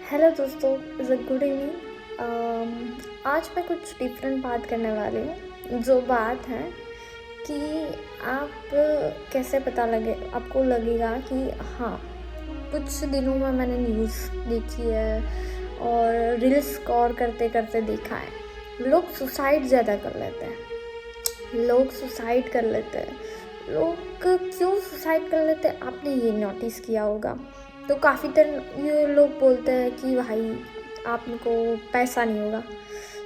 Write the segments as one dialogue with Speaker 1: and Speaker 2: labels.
Speaker 1: Hello दोस्तों, is a good evening. आज मैं कुछ डिफरेंट बात करने वाली हूँ। जो बात है कि आप कैसे पता लगे आपको लगेगा कि हाँ, कुछ दिनों में मैंने न्यूज़ देखी है और रील्स स्क्रॉल करते करते देखा है। लोग सुसाइड ज़्यादा कर लेते हैं। लोग क्यों सुसाइड कर लेते हैं, आपने ये नोटिस किया होगा। तो काफ़ी तरह ये लोग बोलते हैं कि भाई आपको पैसा नहीं होगा,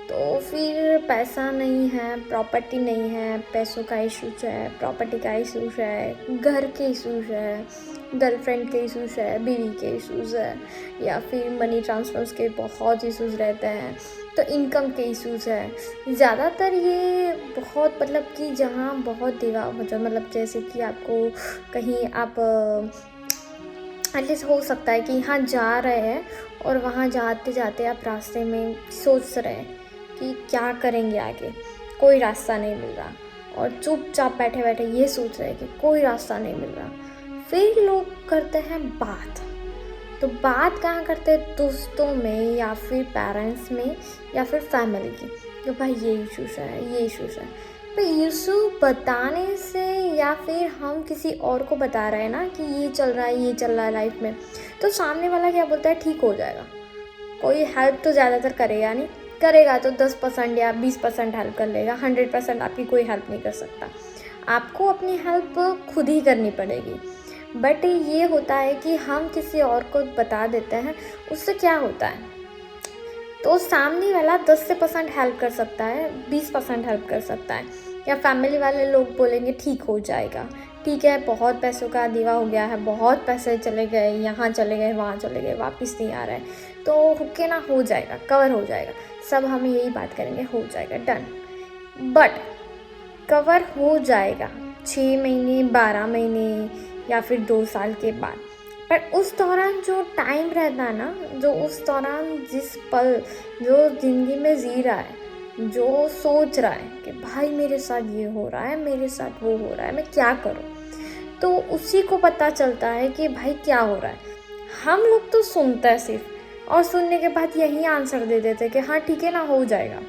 Speaker 1: तो फिर पैसा नहीं है, प्रॉपर्टी नहीं है, पैसों का इशूज़ है, प्रॉपर्टी का इशूज़ है, घर के इशूज़ है, गर्लफ्रेंड के इशूज़ है, बीवी के इशूज़ है, या फिर मनी ट्रांसफर्स के बहुत इशूज़ रहते हैं, तो इनकम के इशूज़ है। ज़्यादातर ये बहुत कि जहाँ बहुत मतलब जैसे कि आपको कहीं आप एटलीस्ट हो सकता है कि यहाँ जा रहे हैं और वहाँ जाते जाते आप रास्ते में सोच रहे हैं कि क्या करेंगे आगे, कोई रास्ता नहीं मिल रहा, और चुपचाप बैठे बैठे ये सोच रहे हैं कि कोई रास्ता नहीं मिल रहा। फिर लोग करते हैं बात। तो बात कहाँ करते हैं? दोस्तों में, या फिर पेरेंट्स में, या फिर फैमिली की, कि भाई ये इशूज़ है, ये इशूज़ है। तो इशू बताने से, या फिर हम किसी और को बता रहे हैं ना कि ये चल रहा है, ये चल रहा है लाइफ में, तो सामने वाला क्या बोलता है, ठीक हो जाएगा। कोई हेल्प तो ज़्यादातर करेगा नहीं, करेगा तो 10% या 20% हेल्प कर लेगा, 100% आपकी कोई हेल्प नहीं कर सकता। आपको अपनी हेल्प खुद ही करनी पड़ेगी। बट ये होता है कि हम किसी और को बता देते हैं, उससे क्या होता है, तो सामने वाला 10% हेल्प कर सकता है, 20% हेल्प कर सकता है, या फैमिली वाले लोग बोलेंगे ठीक हो जाएगा, ठीक है, बहुत पैसों का दीवा हो गया है, बहुत पैसे चले गए, यहाँ चले गए, वहाँ चले गए, वापस नहीं आ रहा है, तो हुक्के ना हो जाएगा, कवर हो जाएगा। सब हम यही बात करेंगे, हो जाएगा, डन। बट कवर हो जाएगा 6 महीने, 12 महीने, या फिर 2 साल के बाद। पर उस दौरान जो टाइम रहता है ना, जो उस दौरान जिस पल जो ज़िंदगी में जी रहा है, जो सोच रहा है कि भाई मेरे साथ ये हो रहा है, मेरे साथ वो हो रहा है, मैं क्या करूं, तो उसी को पता चलता है कि भाई क्या हो रहा है। हम लोग तो सुनते हैं सिर्फ, और सुनने के बाद यही आंसर दे देते हैं कि हाँ ठीक है ना, हो जाएगा,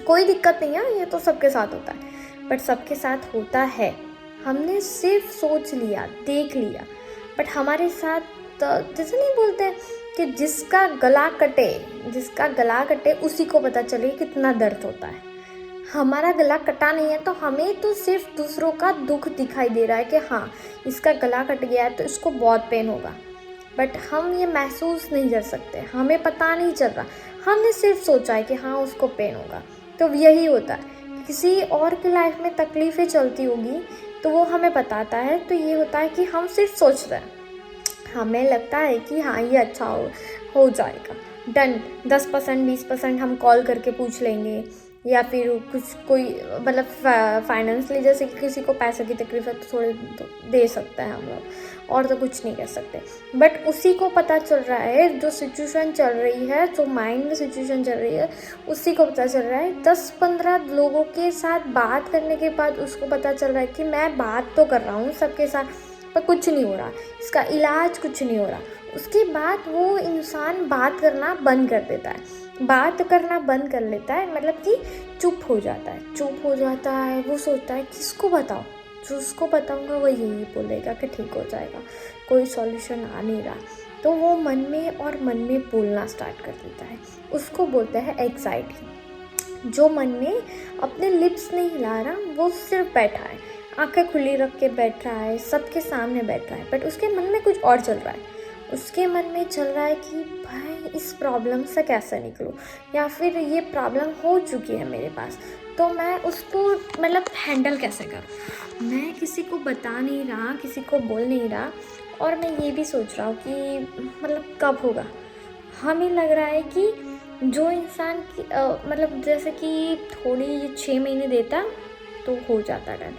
Speaker 1: कोई दिक्कत नहीं है, ये तो सबके साथ होता है। बट सबके साथ होता है, हमने सिर्फ सोच लिया, देख लिया, बट हमारे साथ जैसे नहीं बोलते कि जिसका गला कटे उसी को पता चले कितना दर्द होता है। हमारा गला कटा नहीं है, तो हमें तो सिर्फ दूसरों का दुख दिखाई दे रहा है कि हाँ इसका गला कट गया है तो इसको बहुत पेन होगा, बट हम ये महसूस नहीं कर सकते, हमें पता नहीं चल रहा, हमने सिर्फ सोचा है कि हाँ उसको पेन होगा। तो यही होता है, किसी और की लाइफ में तकलीफ़ें चलती होगी तो वो हमें बताता है, तो ये होता है कि हम सिर्फ सोच रहे हैं, हमें लगता है कि हाँ ये अच्छा हो जाएगा, डन। 10% 20% हम कॉल करके पूछ लेंगे, या फिर कोई फाइनेंशियली जैसे कि किसी को पैसे की तकलीफ है तो थोड़े तो दे सकते हैं हम लोग, और तो कुछ नहीं कर सकते। बट उसी को पता चल रहा है, जो सिचुएशन चल रही है, जो माइंड में सिचुएशन चल रही है, उसी को पता चल रहा है। 10-15 लोगों के साथ बात करने के बाद उसको पता चल रहा है कि मैं बात तो कर रहा हूँ सबके साथ, पर कुछ नहीं हो रहा, इसका इलाज कुछ नहीं हो रहा। उसके बाद वो इंसान बात करना बंद कर देता है, बात करना बंद कर लेता है, मतलब कि चुप हो जाता है। वो सोचता है किसको बताऊँ, जो उसको बताऊँगा वो यही बोलेगा कि ठीक हो जाएगा, कोई सॉल्यूशन आ नहीं रहा। तो वो मन में बोलना स्टार्ट कर देता है, उसको बोलते हैं एंग्जाइटी। जो मन में अपने लिप्स नहीं हिला रहा, वो सिर्फ बैठा है, आंखें खुली रख के बैठ रहा है, सबके सामने बैठ रहा है, बट उसके मन में कुछ और चल रहा है। उसके मन में चल रहा है कि भाई इस प्रॉब्लम से कैसे निकलूं, या फिर ये प्रॉब्लम हो चुकी है मेरे पास, तो मैं उसको हैंडल कैसे करूं। मैं किसी को बता नहीं रहा, किसी को बोल नहीं रहा, और मैं ये भी सोच रहा हूँ कि कब होगा। हमें लग रहा है कि जो इंसान की जैसे कि थोड़ी 6 महीने देता तो हो जाता डन।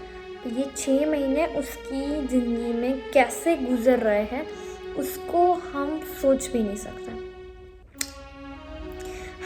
Speaker 1: तो ये 6 महीने उसकी ज़िंदगी में कैसे गुजर रहे हैं उसको हम सोच भी नहीं सकते।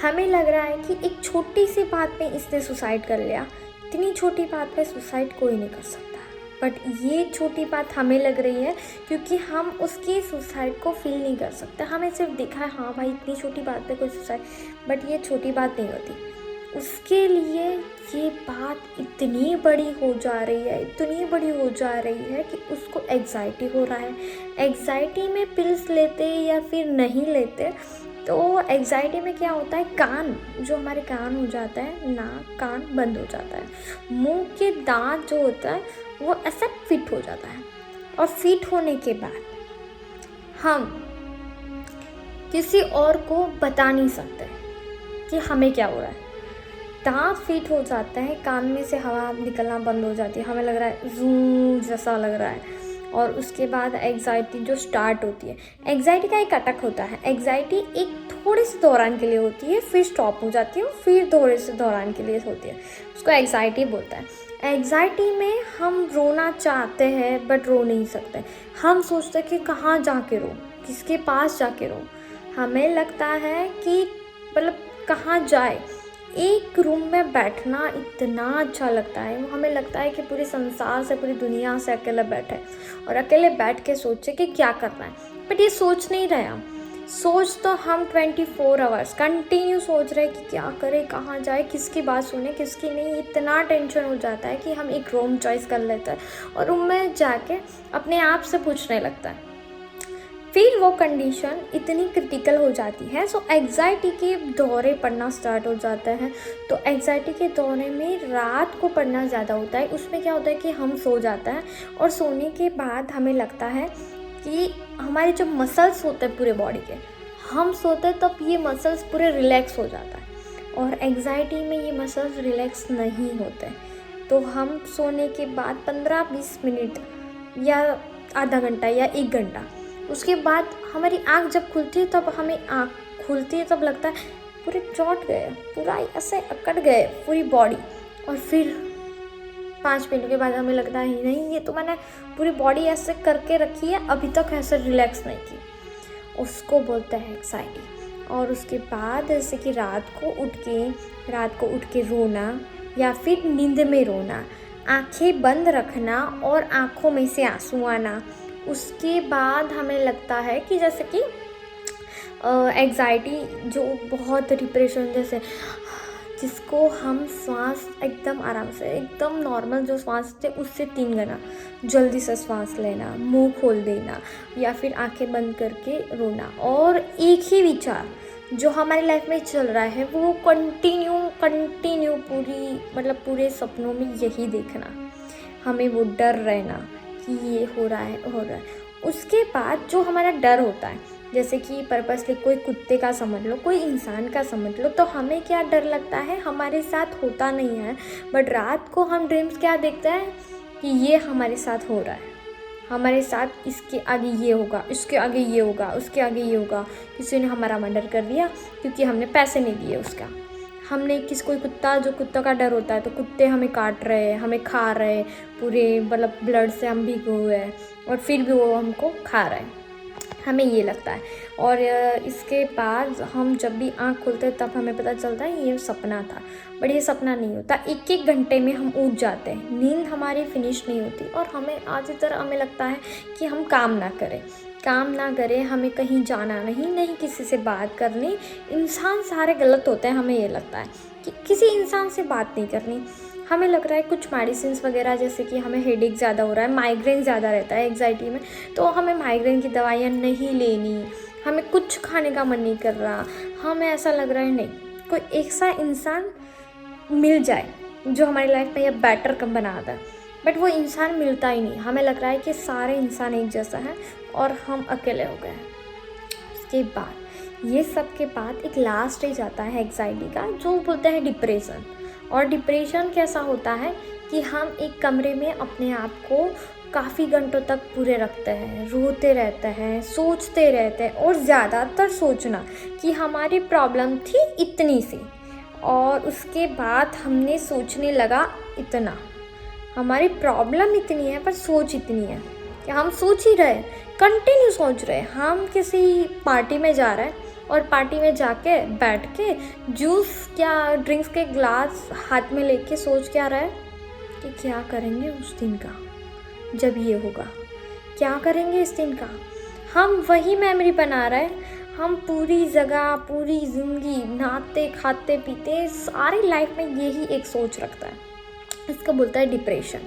Speaker 1: हमें लग रहा है कि एक छोटी सी बात पे इसने सुसाइड कर लिया, इतनी छोटी बात पे सुसाइड कोई नहीं कर सकता, बट ये छोटी बात हमें लग रही है क्योंकि हम उसकी सुसाइड को फील नहीं कर सकते। हमें सिर्फ दिखा है हाँ भाई इतनी छोटी बात पे कोई सुसाइड, बट ये छोटी बात नहीं होती। उसके लिए ये बात इतनी बड़ी हो जा रही है, इतनी बड़ी हो जा रही है कि उसको एग्जाइटी हो रहा है। एग्जाइटी में पिल्स लेते या फिर नहीं लेते तो एग्जाइटी में क्या होता है, कान जो हमारे कान हो जाता है, नाक कान बंद हो जाता है, मुंह के दांत जो होता है वो ऐसा फिट हो जाता है। और फिट होने के बाद हम किसी और को बता नहीं सकते कि हमें क्या हो रहा है। दांत फिट हो जाता है, कान में से हवा निकलना बंद हो जाती है, हमें लग रहा है जूं जैसा लग रहा है। और उसके बाद एग्जाइटी जो स्टार्ट होती है, एग्जाइटी का एक अटैक होता है। एग्जाइटी एक थोड़े से दौरान के लिए होती है, फिर स्टॉप हो जाती है, फिर थोड़े से दौरान के लिए होती है, उसको एग्जाइटी बोलता है। एग्जाइटी में हम रोना चाहते हैं बट रो नहीं सकते। हम सोचते हैं कि कहाँ जाके रो, किसके पास जाके रो। हमें लगता है कि मतलब कहाँ जाए, एक रूम में बैठना इतना अच्छा लगता है। हमें लगता है कि पूरे संसार से, पूरी दुनिया से अकेले बैठे और अकेले बैठ के सोचे कि क्या करना है। बट ये सोच नहीं रहे हम, सोच तो हम 24 आवर्स कंटिन्यू सोच रहे कि क्या करें, कहाँ जाए, किसकी बात सुने, किसकी नहीं। इतना टेंशन हो जाता है कि हम एक रूम चॉइस कर लेते हैं और रूम में जाके अपने आप से पूछने लगता है। फिर वो कंडीशन इतनी क्रिटिकल हो जाती है, सो एग्जाइटी के दौरे पड़ना स्टार्ट हो जाते हैं। तो एग्जाइटी के दौरे में रात को पड़ना ज़्यादा होता है। उसमें क्या होता है कि हम सो जाते हैं और सोने के बाद हमें लगता है कि हमारे जो मसल्स होते हैं पूरे बॉडी के, हम सोते हैं तब ये मसल्स पूरे रिलैक्स हो जाता है। और एग्जाइटी में ये मसल्स रिलैक्स नहीं होते, तो हम सोने के बाद 15-20 मिनट या आधा घंटा या 1 घंटा, उसके बाद हमारी आँख जब खुलती है तब हमें आँख खुलती है तब लगता है पूरे चौंट गए, पूरा ऐसे अकड़ गए पूरी बॉडी। और फिर 5 मिनट के बाद हमें लगता है नहीं, ये तो मैंने पूरी बॉडी ऐसे करके रखी है, अभी तक ऐसे रिलैक्स नहीं की। उसको बोलते हैं एग्जाइटी। और उसके बाद जैसे कि रात को उठ के रोना या फिर नींद में रोना, आंखें बंद रखना और आँखों में से आंसू आना। उसके बाद हमें लगता है कि जैसे कि एग्जाइटी जो बहुत डिप्रेशन जैसे, जिसको हम सांस एकदम आराम से, एकदम नॉर्मल जो सांस थे उससे 3 गुना जल्दी से सांस लेना, मुंह खोल देना या फिर आंखें बंद करके रोना। और एक ही विचार जो हमारी लाइफ में चल रहा है वो कंटिन्यू पूरे सपनों में यही देखना, हमें वो डर रहना कि ये हो रहा है। उसके बाद जो हमारा डर होता है, जैसे कि पर्पसली कोई कुत्ते का समझ लो, कोई इंसान का समझ लो, तो हमें क्या डर लगता है, हमारे साथ होता नहीं है बट रात को हम ड्रीम्स क्या देखते हैं कि ये हमारे साथ हो रहा है, हमारे साथ इसके आगे ये होगा, इसके आगे ये होगा, उसके आगे ये होगा। किसी ने हमारा मर्डर कर दिया क्योंकि हमने पैसे नहीं दिए उसका। हमने कोई कुत्ता, जो कुत्ता का डर होता है, तो कुत्ते हमें काट रहे हैं, हमें खा रहे हैं, पूरे मतलब ब्लड से हम भीगे हुए हैं और फिर भी वो हमको खा रहे हैं, हमें ये लगता है। और इसके बाद हम जब भी आँख खोलते हैं तब हमें पता चलता है ये सपना था, बट ये सपना नहीं होता। 1-1 घंटे में हम उठ जाते हैं, नींद हमारी फिनिश नहीं होती और हमें आज तरह हमें लगता है कि हम काम ना करें, हमें कहीं जाना नहीं किसी से बात करनी। इंसान सारे गलत होते हैं, हमें ये लगता है कि किसी इंसान से बात नहीं करनी। हमें लग रहा है कुछ मेडिसिन वगैरह, जैसे कि हमें हेडेक ज़्यादा हो रहा है, माइग्रेन ज़्यादा रहता है एग्जाइटी में, तो हमें माइग्रेन की दवाइयाँ नहीं लेनी, हमें कुछ खाने का मन नहीं कर रहा, हमें ऐसा लग रहा है नहीं, कोई ऐसा इंसान मिल जाए जो हमारी लाइफ में यह बेटर कम बना दे, बट वो इंसान मिलता ही नहीं। हमें लग रहा है कि सारे इंसान एक जैसा है और हम अकेले हो गए। उसके बाद ये सब के बाद एक लास्ट स्टेज आता है एग्जाइटी का, जो बोलते हैं डिप्रेशन। और डिप्रेशन कैसा होता है कि हम एक कमरे में अपने आप को काफ़ी घंटों तक पूरे रखते हैं, रोते रहते हैं, सोचते रहते हैं और ज़्यादातर सोचना कि हमारी प्रॉब्लम थी इतनी सी और उसके बाद हमने सोचने लगा इतना, हमारी प्रॉब्लम इतनी है पर सोच इतनी है कि हम सोच ही रहे, कंटिन्यू सोच रहे। हम किसी पार्टी में जा रहे हैं और पार्टी में जाके बैठ के जूस क्या ड्रिंक्स के ग्लास हाथ में लेके सोच क्या रहे कि क्या करेंगे उस दिन का, जब ये होगा। क्या करेंगे इस दिन का? हम वही मेमोरी बना रहे हैं। हम पूरी जगह, पूरी ज़िंदगी नहाते खाते पीते सारी लाइफ में यही एक सोच रखता है। इसको बोलता है डिप्रेशन।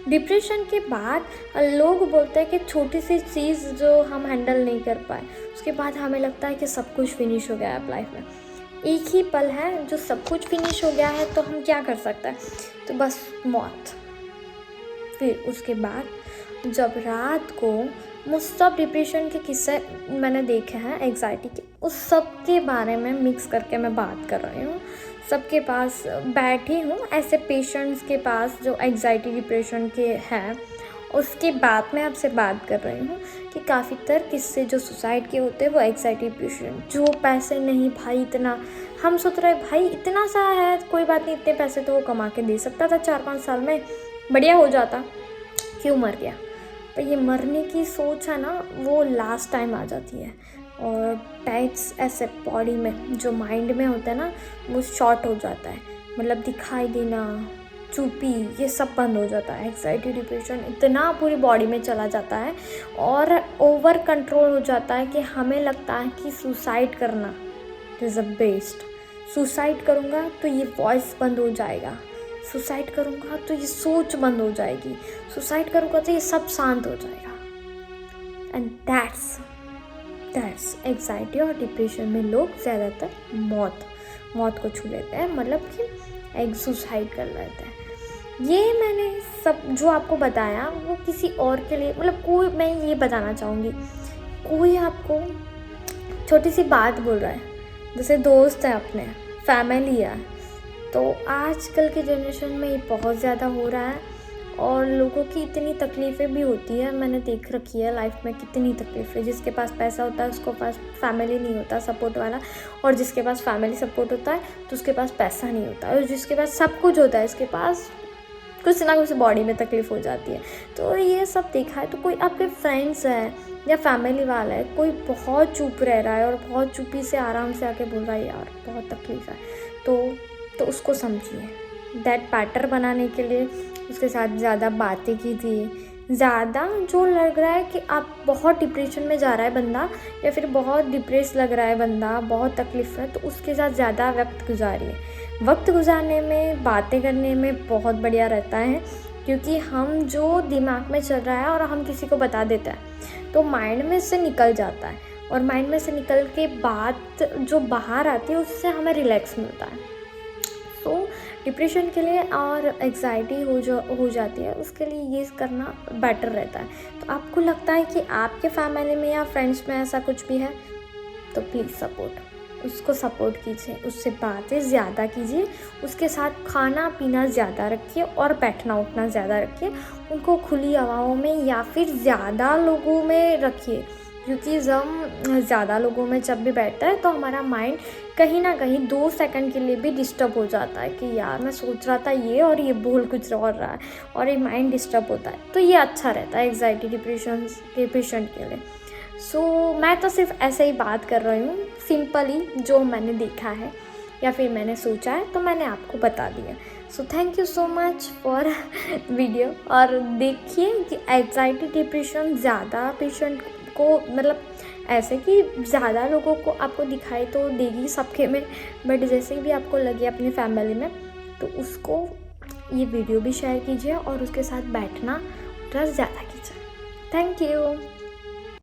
Speaker 1: डिप्रेशन के बाद लोग बोलते हैं कि छोटी सी चीज़ जो हम हैंडल नहीं कर पाए, उसके बाद हमें लगता है कि सब कुछ फिनिश हो गया है अब लाइफ में। एक ही पल है जो सब कुछ फिनिश हो गया है, तो हम क्या कर सकते हैं? तो बस मौत। फिर उसके बाद जब रात को वो सब डिप्रेशन के किस्से मैंने देखे हैं, एग्जाइटी के, उस सब के बारे में मिक्स करके मैं बात कर रही हूँ। सबके पास बैठी हूँ, ऐसे पेशेंट्स के पास जो एग्जाइटी डिप्रेशन के हैं, उसके बाद मैं आपसे बात कर रही हूँ कि काफ़ी तर किस्से जो सुसाइड के होते हैं वो एग्जाइटी डिप्रेशन। जो पैसे नहीं भाई, इतना हम सोच रहे भाई इतना सा है, कोई बात नहीं, इतने पैसे तो वो कमा के दे सकता था 4-5 साल में, बढ़िया हो जाता, क्यों मर गया? पर ये मरने की सोच है ना, वो लास्ट टाइम आ जाती है। और टाइट्स ऐसे बॉडी में जो माइंड में होता है ना, वो शॉर्ट हो जाता है, मतलब दिखाई देना, चुप्पी, ये सब बंद हो जाता है। एंग्जाइटी डिप्रेशन इतना पूरी बॉडी में चला जाता है और ओवर कंट्रोल हो जाता है कि हमें लगता है कि सुसाइड करना इज़ द बेस्ट। सुसाइड करूँगा तो ये वॉइस बंद हो जाएगा, सुसाइड करूँगा तो ये सोच बंद हो जाएगी, सुसाइड करूँगा तो ये सब शांत हो जाएगा। एंड दैट्स एग्जाइटी और डिप्रेशन में लोग ज़्यादातर मौत को छू लेते हैं, मतलब कि एक सुसाइड कर लेते हैं। ये मैंने सब जो आपको बताया वो किसी और के लिए, मतलब कोई, मैं ये बताना चाहूँगी, कोई आपको छोटी सी बात बोल रहा है, जैसे दोस्त है अपने, फैमिली है, तो आजकल के जनरेशन में ये बहुत ज़्यादा हो रहा है और लोगों की इतनी तकलीफ़ें भी होती है। मैंने देख रखी है लाइफ में कितनी तकलीफ़ें। जिसके पास पैसा होता है उसके पास फैमिली नहीं होता सपोर्ट वाला, और जिसके पास फैमिली सपोर्ट होता है तो उसके पास पैसा नहीं होता, और जिसके पास सब कुछ होता है इसके पास कुछ ना कुछ बॉडी में तकलीफ़ हो जाती है। तो ये सब देखा है। तो कोई आपके फ्रेंड्स है या फैमिली वाला है, कोई बहुत चुप रह रहा है और बहुत चुप्पी से आराम से आके बोल रहा है यार बहुत तकलीफ़ है, तो उसको समझिए। दैट पैटर्न बनाने के लिए उसके साथ ज़्यादा बातें कीजिए। ज़्यादा जो लग रहा है कि आप बहुत डिप्रेशन में जा रहा है बंदा, या फिर बहुत डिप्रेस लग रहा है बंदा, बहुत तकलीफ़ है, तो उसके साथ ज़्यादा वक्त गुजारिए। वक्त गुजारने में, बातें करने में बहुत बढ़िया रहता है, क्योंकि हम जो दिमाग में चल रहा है और हम किसी को बता देते हैं तो माइंड में से निकल जाता है, और माइंड में से निकल के बात जो बाहर आती है उससे हमें रिलैक्स मिलता है। सो डिप्रेशन के लिए और एग्जाइटी हो जाती है, उसके लिए ये करना बेटर रहता है। तो आपको लगता है कि आपके फैमिली में या फ्रेंड्स में ऐसा कुछ भी है, तो प्लीज़ उसको सपोर्ट कीजिए, उससे बातें ज़्यादा कीजिए, उसके साथ खाना पीना ज़्यादा रखिए और बैठना उठना ज़्यादा रखिए। उनको खुली हवाओं में या फिर ज़्यादा लोगों में रखिए, क्योंकि जब ज़्यादा लोगों में जब भी बैठता है तो हमारा माइंड कहीं ना कहीं 2 सेकंड के लिए भी डिस्टर्ब हो जाता है कि यार मैं सोच रहा था ये और ये बोल कुछ और रहा है, और ये माइंड डिस्टर्ब होता है। तो ये अच्छा रहता है एग्जाइटी डिप्रेशन के पेशेंट के लिए। सो मैं तो सिर्फ ऐसे ही बात कर रही हूँ, सिंपली जो मैंने देखा है या फिर मैंने सोचा है तो मैंने आपको बता दिया। So thank you so much for video. और देखिए कि एग्जाइटी डिप्रेशन ज़्यादा पेशेंट को, मतलब ऐसे कि ज़्यादा लोगों को आपको दिखाई तो देगी सबके में, बट जैसे भी आपको लगे अपनी फैमिली में, तो उसको ये वीडियो भी शेयर कीजिए और उसके साथ बैठना उठना ज़्यादा कीजिए। Thank you.